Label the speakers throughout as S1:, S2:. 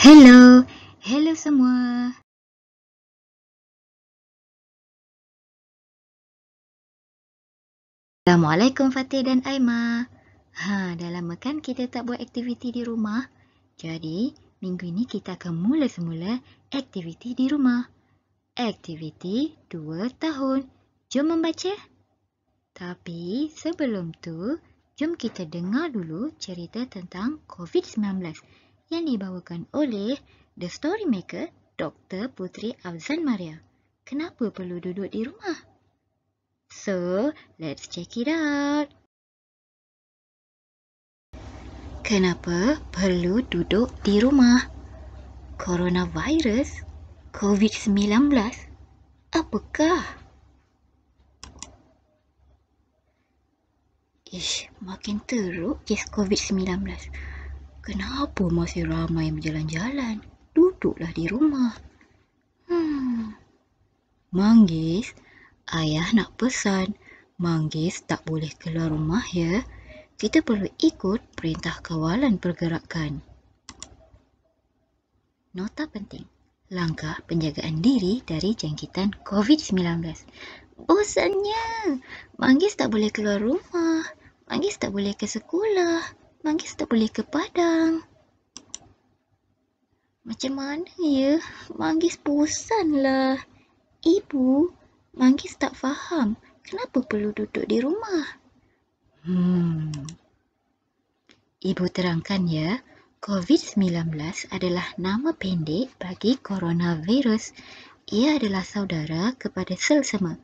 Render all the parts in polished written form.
S1: Hello, hello semua. Assalamualaikum Fatih dan Aima. Dah lama kan kita tak buat aktiviti di rumah? Jadi, minggu ini kita akan mula semula aktiviti di rumah. Aktiviti 2 tahun. Jom membaca. Tapi sebelum tu, jom kita dengar dulu cerita tentang COVID-19 yang dibawakan oleh The Storymaker Dr. Putri Afzan Maria. Kenapa perlu duduk di rumah? So, let's check it out. Kenapa perlu duduk di rumah? Coronavirus? COVID-19? Apakah? Makin teruk kes COVID-19. Kenapa masih ramai berjalan-jalan? Duduklah di rumah. Manggis, ayah nak pesan. Manggis tak boleh keluar rumah ya. Kita perlu ikut perintah kawalan pergerakan. Nota penting. Langkah penjagaan diri dari jangkitan COVID-19. Bosannya. Manggis tak boleh keluar rumah. Manggis tak boleh ke sekolah. Manggis tak boleh ke padang. Macam mana ya? Manggis bosanlah. Ibu, Manggis tak faham kenapa perlu duduk di rumah. Ibu terangkan ya, COVID-19 adalah nama pendek bagi coronavirus. Ia adalah saudara kepada sel sema.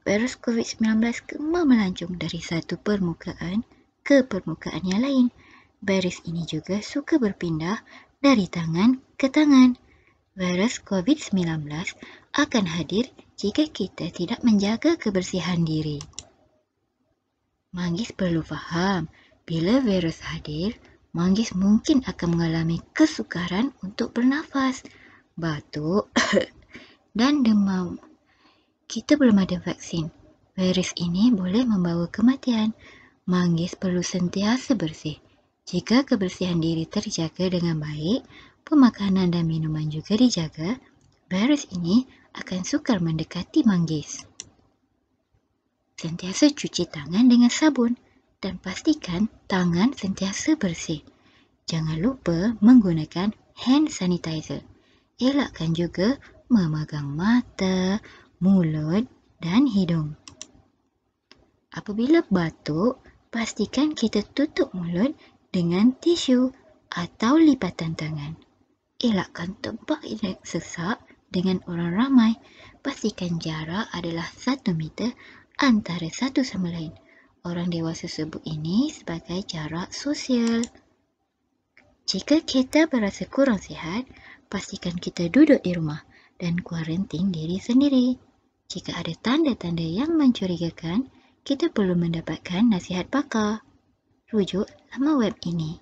S1: Virus COVID-19 gemar melancong dari satu permukaan ke permukaan yang lain. Virus ini juga suka berpindah dari tangan ke tangan. Virus COVID-19 akan hadir jika kita tidak menjaga kebersihan diri. Manggis perlu faham, bila virus hadir, Manggis mungkin akan mengalami kesukaran untuk bernafas, batuk dan demam. Kita belum ada vaksin. Virus ini boleh membawa kematian. Manggis perlu sentiasa bersih. Jika kebersihan diri terjaga dengan baik, pemakanan dan minuman juga dijaga, virus ini akan sukar mendekati Manggis. Sentiasa cuci tangan dengan sabun dan pastikan tangan sentiasa bersih. Jangan lupa menggunakan hand sanitizer. Elakkan juga memegang mata, mulut dan hidung. Apabila batuk, pastikan kita tutup mulut dengan tisu atau lipatan tangan. Elakkan tempat yang sesak dengan orang ramai. Pastikan jarak adalah 1 meter antara satu sama lain. Orang dewasa sebut ini sebagai jarak sosial. Jika kita berasa kurang sihat, pastikan kita duduk di rumah dan kuarantin diri sendiri. Jika ada tanda-tanda yang mencurigakan, kita perlu mendapatkan nasihat pakar. Rujuk laman web ini.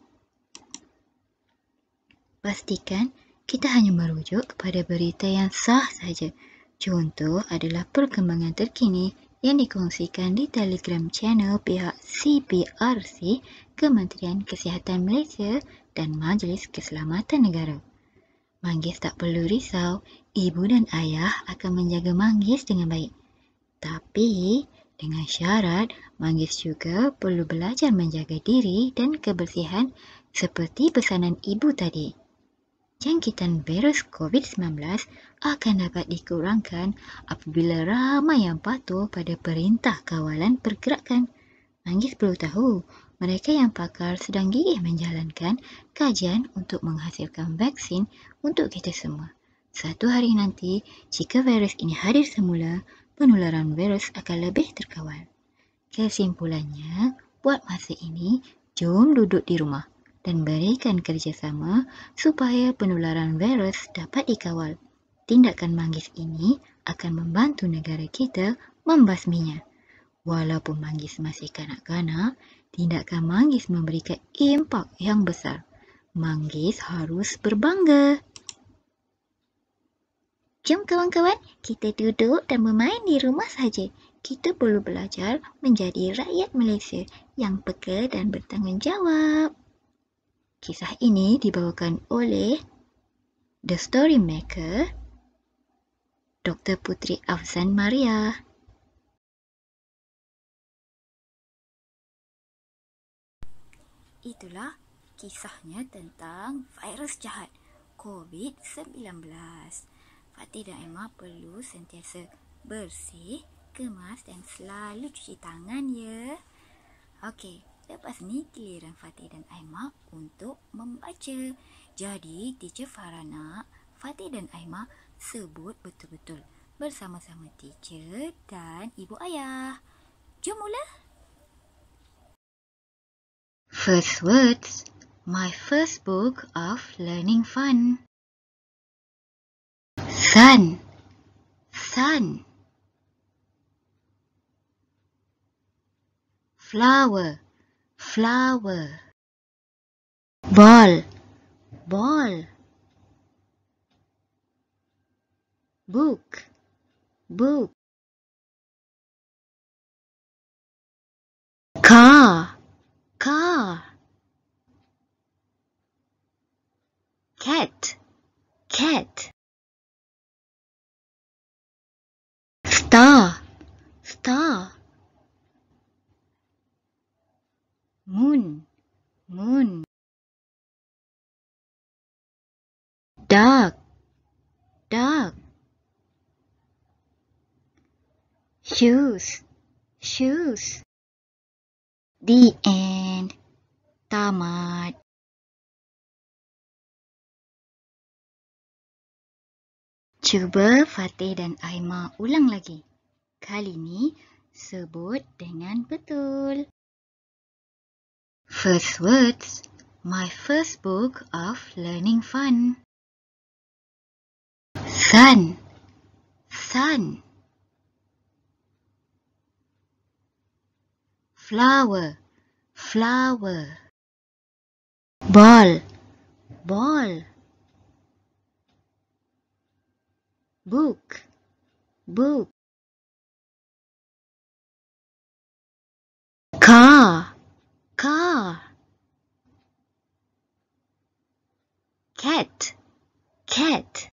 S1: Pastikan kita hanya merujuk kepada berita yang sah saja. Contoh adalah perkembangan terkini yang dikongsikan di Telegram channel pihak CPRC, Kementerian Kesihatan Malaysia dan Majlis Keselamatan Negara. Manggis tak perlu risau, ibu dan ayah akan menjaga Manggis dengan baik. Tapi, dengan syarat, Manggis juga perlu belajar menjaga diri dan kebersihan seperti pesanan ibu tadi. Jangkitan virus COVID-19 akan dapat dikurangkan apabila ramai yang patuh pada perintah kawalan pergerakan. Manggis perlu tahu, mereka yang pakar sedang gigih menjalankan kajian untuk menghasilkan vaksin untuk kita semua. Satu hari nanti, jika virus ini hadir semula, penularan virus akan lebih terkawal. Kesimpulannya, buat masa ini, jom duduk di rumah dan berikan kerjasama supaya penularan virus dapat dikawal. Tindakan Manggis ini akan membantu negara kita membasminya. Walaupun Manggis masih kanak-kanak, tindakan Manggis memberikan impak yang besar. Manggis harus berbangga. Jom kawan-kawan, kita duduk dan bermain di rumah saja. Kita perlu belajar menjadi rakyat Malaysia yang peka dan bertanggungjawab. Kisah ini dibawakan oleh The Story Maker, Dr. Putri Afzan Maria. Itulah kisahnya tentang virus jahat COVID-19. Fatih dan Aimah perlu sentiasa bersih, kemas dan selalu cuci tangan ya. Okey, lepas ni giliran Fatih dan Aimah untuk membaca. Jadi, Teacher Farah nak Fatih dan Aimah sebut betul-betul bersama-sama teacher dan ibu ayah. Jom mula. First words, my first book of learning fun. Sun, sun. Flower, flower. Ball, ball. Book, book. Car, car. Cat, cat. Star, star. Moon, moon. Duck, duck. Shoes, shoes. The end. Tamat. Cuba Fatih dan Aimah ulang lagi. Kali ni sebut dengan betul. First words, my first book of learning fun. Sun, sun. Flower, flower. Ball, ball. Book, book. Car, car. Cat, cat.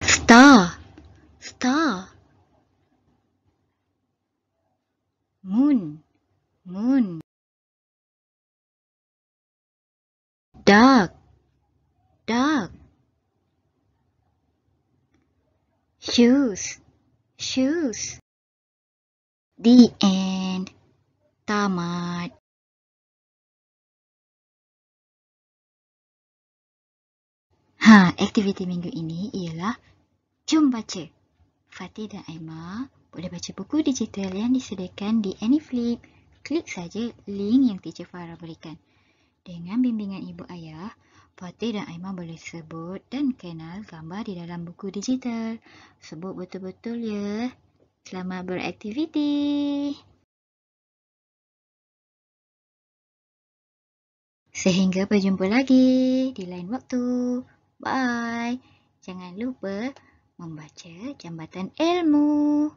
S1: Star, star. Moon, moon. Duck, duck. Shoes, shoes. The end. Tamat. Aktiviti minggu ini ialah jom baca. Fatih dan Aimah boleh baca buku digital yang disediakan di AnyFlip. Klik saja link yang Teacher Farah berikan. Dengan bimbingan ibu ayah, Fatih dan Aimah boleh sebut dan kenal gambar di dalam buku digital. Sebut betul-betul ya. Selamat beraktiviti. Sehingga berjumpa lagi di lain waktu. Bye. Jangan lupa membaca Jambatan Ilmu.